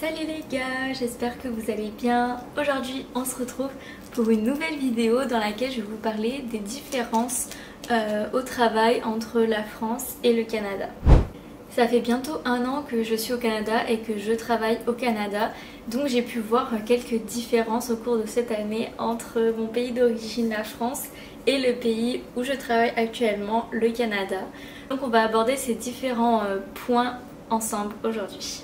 Salut les gars, j'espère que vous allez bien. Aujourd'hui on se retrouve pour une nouvelle vidéo dans laquelle je vais vous parler des différences au travail entre la France et le Canada. Ça fait bientôt 1 an que je suis au Canada et que je travaille au Canada, donc j'ai pu voir quelques différences au cours de cette année entre mon pays d'origine, la France, et le pays où je travaille actuellement, le Canada. Donc on va aborder ces différents points ensemble aujourd'hui.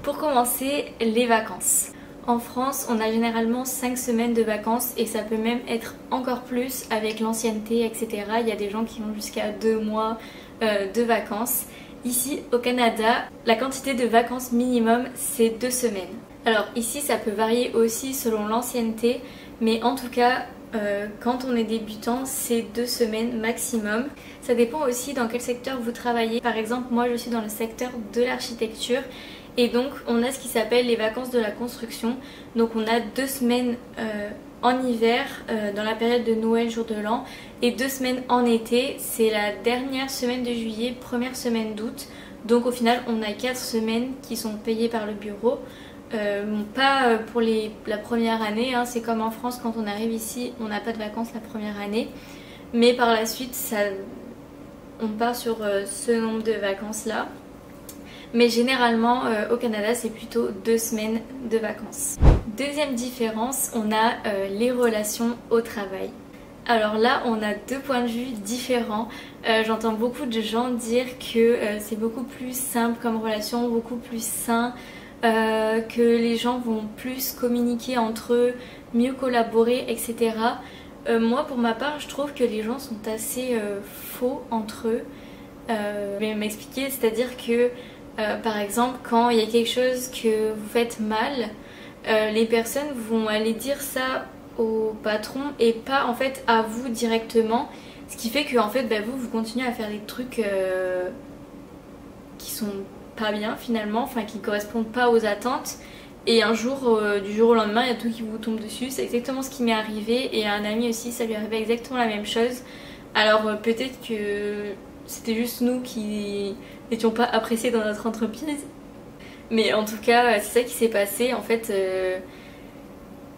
Pour commencer, les vacances. En France, on a généralement 5 semaines de vacances et ça peut même être encore plus avec l'ancienneté, etc. Il y a des gens qui ont jusqu'à 2 mois de vacances. Ici, au Canada, la quantité de vacances minimum, c'est 2 semaines. Alors ici, ça peut varier aussi selon l'ancienneté, mais en tout cas, quand on est débutant, c'est 2 semaines maximum. Ça dépend aussi dans quel secteur vous travaillez. Par exemple, moi, je suis dans le secteur de l'architecture. Et donc on a ce qui s'appelle les vacances de la construction. Donc on a 2 semaines en hiver, dans la période de Noël, jour de l'an, et 2 semaines en été. C'est la dernière semaine de juillet, première semaine d'août. Donc au final on a 4 semaines qui sont payées par le bureau. Pas pour la première année, hein. C'est comme en France, quand on arrive ici on n'a pas de vacances la première année. Mais par la suite on part sur ce nombre de vacances là. Mais généralement au Canada c'est plutôt 2 semaines de vacances. Deuxième différence, on a les relations au travail. Alors là on a 2 points de vue différents. J'entends beaucoup de gens dire que c'est beaucoup plus simple comme relation, beaucoup plus sain, que les gens vont plus communiquer entre eux, mieux collaborer, etc. Moi pour ma part je trouve que les gens sont assez faux entre eux. Je vais m'expliquer, c'est-à-dire que par exemple, quand il y a quelque chose que vous faites mal, les personnes vont aller dire ça au patron et pas en fait à vous directement. Ce qui fait que en fait, vous continuez à faire des trucs qui sont pas bien finalement, enfin qui correspondent pas aux attentes. Et un jour, du jour au lendemain, il y a tout qui vous tombe dessus. C'est exactement ce qui m'est arrivé et à un ami aussi, ça lui arrivait exactement la même chose. Alors peut-être que c'était juste nous qui n'étions pas appréciés dans notre entreprise. Mais en tout cas, c'est ça qui s'est passé. En fait,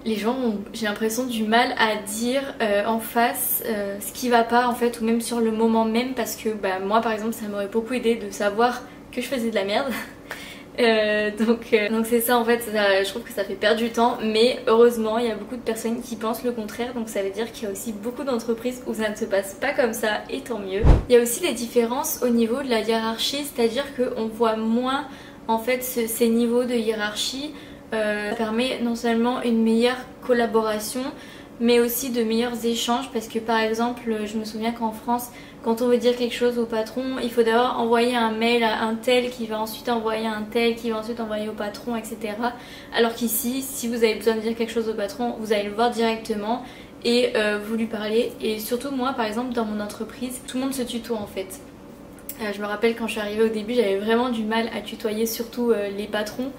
les gens ont, j'ai l'impression, du mal à dire en face ce qui va pas en fait, ou même sur le moment même, parce que moi par exemple, ça m'aurait beaucoup aidé de savoir que je faisais de la merde. Donc c'est ça en fait, je trouve que ça fait perdre du temps, mais heureusement il y a beaucoup de personnes qui pensent le contraire, donc ça veut dire qu'il y a aussi beaucoup d'entreprises où ça ne se passe pas comme ça, et tant mieux. Il y a aussi des différences au niveau de la hiérarchie, c'est-à-dire qu'on voit moins en fait ces niveaux de hiérarchie. Ça permet non seulement une meilleure collaboration, mais aussi de meilleurs échanges, parce que par exemple je me souviens qu'en France, quand on veut dire quelque chose au patron, il faut d'abord envoyer un mail à un tel qui va ensuite envoyer un tel qui va ensuite envoyer au patron, etc. Alors qu'ici, si vous avez besoin de dire quelque chose au patron, vous allez le voir directement et vous lui parlez. Et surtout moi par exemple dans mon entreprise, tout le monde se tutoie en fait. Je me rappelle quand je suis arrivée au début, j'avais vraiment du mal à tutoyer surtout les patrons.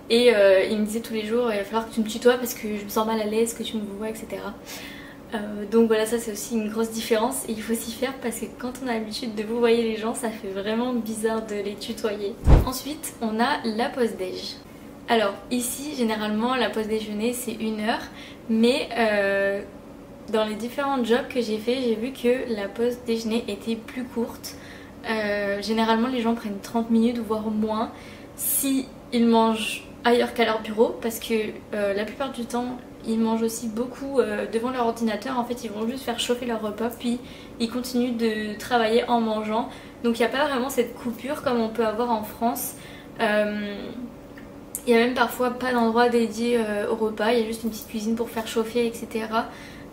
Et il me disait tous les jours, il va falloir que tu me tutoies parce que je me sens mal à l'aise, que tu me vois, etc. Donc voilà, ça c'est aussi une grosse différence et il faut s'y faire parce que quand on a l'habitude de vous voyer les gens, ça fait vraiment bizarre de les tutoyer. Ensuite, on a la pause déj. Alors ici, généralement, la pause déjeuner c'est 1 heure, mais dans les différents jobs que j'ai fait, j'ai vu que la pause déjeuner était plus courte. Généralement, les gens prennent 30 minutes, voire moins, si ils mangent ailleurs qu'à leur bureau, parce que la plupart du temps ils mangent aussi beaucoup devant leur ordinateur. En fait ils vont juste faire chauffer leur repas puis ils continuent de travailler en mangeant, donc il n'y a pas vraiment cette coupure comme on peut avoir en France. Il y a même parfois pas d'endroit dédié au repas, il y a juste une petite cuisine pour faire chauffer, etc.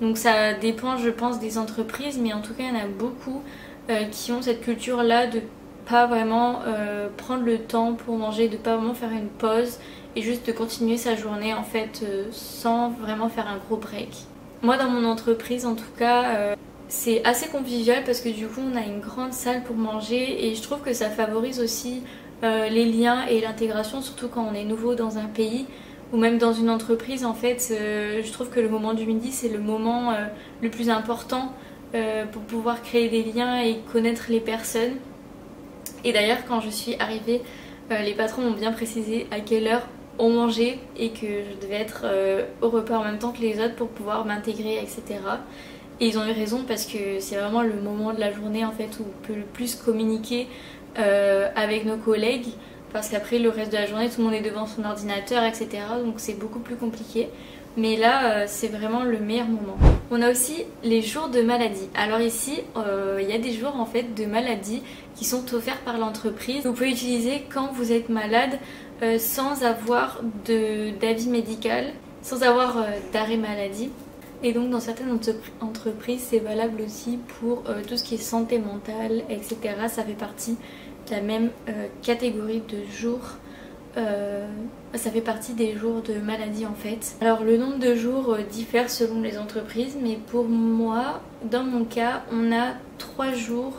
Donc ça dépend je pense des entreprises, mais en tout cas il y en a beaucoup qui ont cette culture là de pas vraiment prendre le temps pour manger, de pas vraiment faire une pause et juste de continuer sa journée en fait sans vraiment faire un gros break. Moi dans mon entreprise en tout cas c'est assez convivial parce que du coup on a une grande salle pour manger et je trouve que ça favorise aussi les liens et l'intégration, surtout quand on est nouveau dans un pays ou même dans une entreprise. En fait je trouve que le moment du midi c'est le moment le plus important pour pouvoir créer des liens et connaître les personnes. Et d'ailleurs quand je suis arrivée, les patrons m'ont bien précisé à quelle heure on mangeait et que je devais être au repas en même temps que les autres pour pouvoir m'intégrer, etc. Et ils ont eu raison parce que c'est vraiment le moment de la journée en fait où on peut le plus communiquer avec nos collègues, parce qu'après le reste de la journée tout le monde est devant son ordinateur, etc. Donc c'est beaucoup plus compliqué. Mais là c'est vraiment le meilleur moment. On a aussi les jours de maladie. Alors ici il y a des jours en fait de maladie qui sont offerts par l'entreprise. Vous pouvez utiliser quand vous êtes malade sans avoir d'avis médical, sans avoir d'arrêt maladie. Et donc dans certaines entreprises c'est valable aussi pour tout ce qui est santé mentale, etc. Ça fait partie de la même catégorie de jours. Ça fait partie des jours de maladie en fait. Alors le nombre de jours diffère selon les entreprises, mais pour moi, dans mon cas, on a 3 jours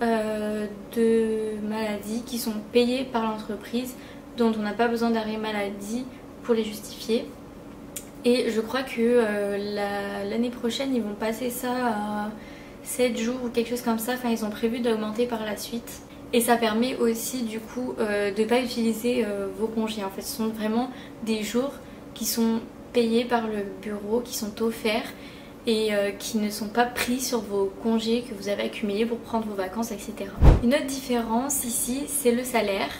de maladie qui sont payés par l'entreprise, dont on n'a pas besoin d'arrêt maladie pour les justifier. Et je crois que l'année prochaine ils vont passer ça à 7 jours ou quelque chose comme ça. Enfin ils ont prévu d'augmenter par la suite. Et ça permet aussi du coup de ne pas utiliser vos congés. En fait ce sont vraiment des jours qui sont payés par le bureau, qui sont offerts et qui ne sont pas pris sur vos congés que vous avez accumulés pour prendre vos vacances, etc. Une autre différence ici c'est le salaire.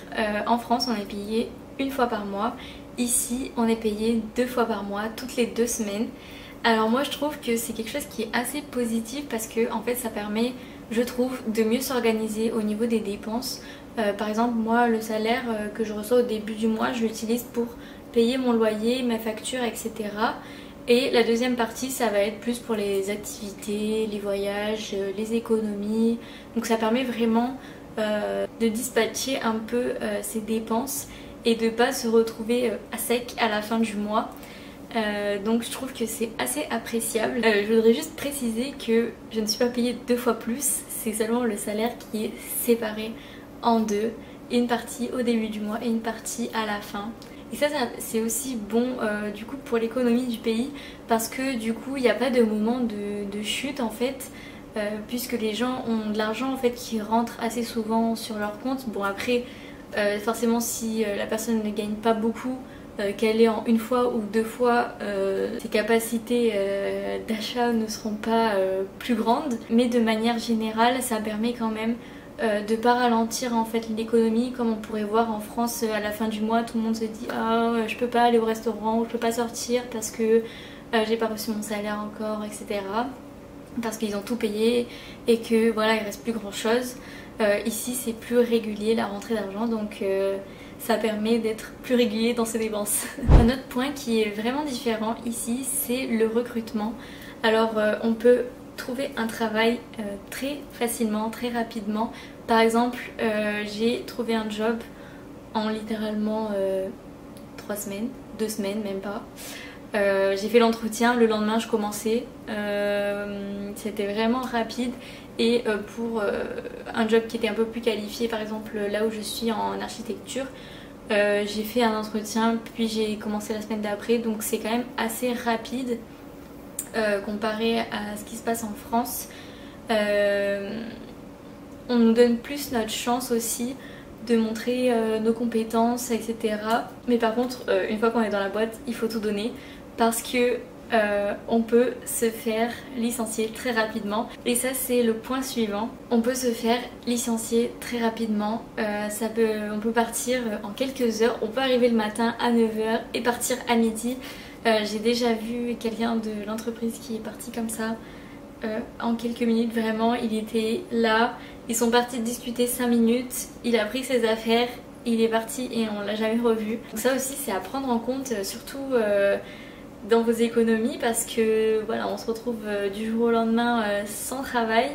En France on est payé une fois par mois. Ici on est payé 2 fois par mois, toutes les 2 semaines. Alors moi je trouve que c'est quelque chose qui est assez positif parce que en fait ça permet, je trouve, de mieux s'organiser au niveau des dépenses. Par exemple moi le salaire que je reçois au début du mois je l'utilise pour payer mon loyer, ma facture, etc. Et la deuxième partie ça va être plus pour les activités, les voyages, les économies. Donc ça permet vraiment de dispatcher un peu ces dépenses et de pas se retrouver à sec à la fin du mois. Donc je trouve que c'est assez appréciable. Je voudrais juste préciser que je ne suis pas payée 2 fois plus, c'est seulement le salaire qui est séparé en deux, une partie au début du mois et une partie à la fin. Et ça c'est aussi bon du coup pour l'économie du pays, parce que du coup il n'y a pas de moment de chute en fait, puisque les gens ont de l'argent en fait qui rentre assez souvent sur leur compte. Bon après forcément si la personne ne gagne pas beaucoup, qu'elle ait en 1 fois ou 2 fois, ses capacités d'achat ne seront pas plus grandes, mais de manière générale ça permet quand même de pas ralentir en fait l'économie, comme on pourrait voir en France à la fin du mois tout le monde se dit ah je peux pas aller au restaurant, je peux pas sortir parce que j'ai pas reçu mon salaire encore, etc. Parce qu'ils ont tout payé et que voilà il reste plus grand chose. Ici c'est plus régulier la rentrée d'argent, donc ça permet d'être plus régulier dans ses dépenses. Un autre point qui est vraiment différent ici c'est le recrutement. Alors on peut trouver un travail très facilement, très rapidement. Par exemple j'ai trouvé un job en littéralement 3 semaines, 2 semaines même pas. J'ai fait l'entretien, le lendemain je commençais, c'était vraiment rapide. Et pour un job qui était un peu plus qualifié, par exemple là où je suis en architecture, j'ai fait un entretien puis j'ai commencé la semaine d'après, donc c'est quand même assez rapide comparé à ce qui se passe en France. On nous donne plus notre chance aussi de montrer nos compétences, etc. Mais par contre une fois qu'on est dans la boîte il faut tout donner, parce que on peut se faire licencier très rapidement. Et ça c'est le point suivant, on peut se faire licencier très rapidement. On peut partir en quelques heures, on peut arriver le matin à 9 h et partir à midi. J'ai déjà vu quelqu'un de l'entreprise qui est parti comme ça en quelques minutes, vraiment il était là, ils sont partis discuter 5 minutes, il a pris ses affaires, il est parti et on l'a jamais revu. Donc ça aussi c'est à prendre en compte, surtout dans vos économies, parce que voilà on se retrouve du jour au lendemain sans travail.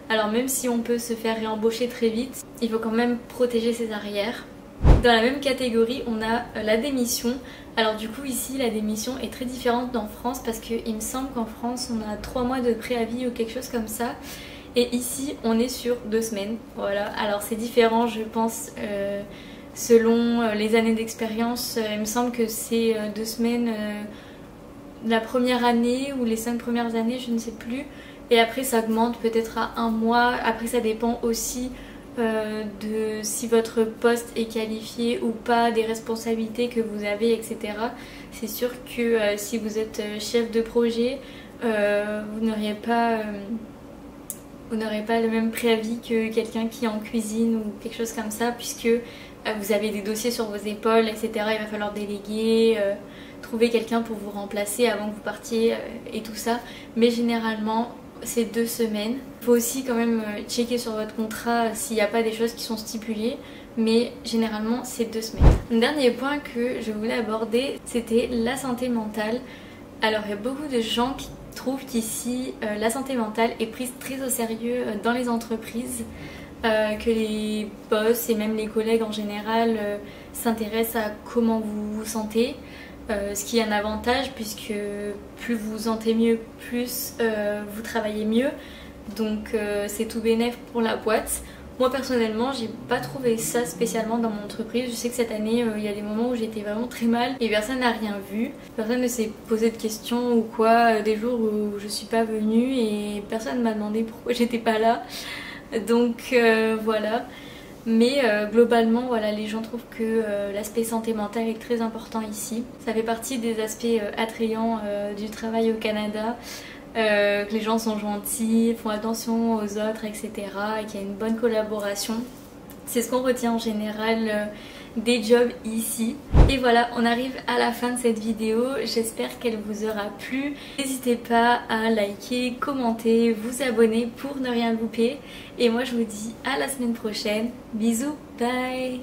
Alors même si on peut se faire réembaucher très vite, il faut quand même protéger ses arrières. Dans la même catégorie on a la démission. Alors du coup ici la démission est très différente d'en France, parce qu'il me semble qu'en France on a 3 mois de préavis ou quelque chose comme ça, et ici on est sur 2 semaines. Voilà, alors c'est différent je pense selon les années d'expérience. Il me semble que c'est 2 semaines la première année ou les 5 premières années, je ne sais plus, et après ça augmente peut-être à 1 mois. Après ça dépend aussi de si votre poste est qualifié ou pas, des responsabilités que vous avez, etc. C'est sûr que si vous êtes chef de projet, vous n'aurez pas le même préavis que quelqu'un qui est en cuisine ou quelque chose comme ça, puisque vous avez des dossiers sur vos épaules, etc. Il va falloir déléguer, trouver quelqu'un pour vous remplacer avant que vous partiez et tout ça. Mais généralement, c'est 2 semaines. Il faut aussi quand même checker sur votre contrat s'il n'y a pas des choses qui sont stipulées. Mais généralement, c'est 2 semaines. Un dernier point que je voulais aborder, c'était la santé mentale. Alors, il y a beaucoup de gens qui trouvent qu'ici, la santé mentale est prise très au sérieux dans les entreprises. Que les boss et même les collègues en général s'intéressent à comment vous vous sentez, ce qui est un avantage puisque plus vous vous sentez mieux, plus vous travaillez mieux, donc c'est tout bénef pour la boîte. Moi personnellement, j'ai pas trouvé ça spécialement dans mon entreprise. Je sais que cette année, il y a des moments où j'étais vraiment très mal et personne n'a rien vu. Personne ne s'est posé de questions ou quoi, des jours où je suis pas venue et personne m'a demandé pourquoi j'étais pas là. Donc voilà, mais globalement voilà, les gens trouvent que l'aspect santé mentale est très important ici. Ça fait partie des aspects attrayants du travail au Canada, que les gens sont gentils, font attention aux autres, etc. et qu'il y a une bonne collaboration. C'est ce qu'on retient en général des jobs ici. Et voilà, on arrive à la fin de cette vidéo. J'espère qu'elle vous aura plu. N'hésitez pas à liker, commenter, vous abonner pour ne rien louper. Et moi je vous dis à la semaine prochaine. Bisous, bye.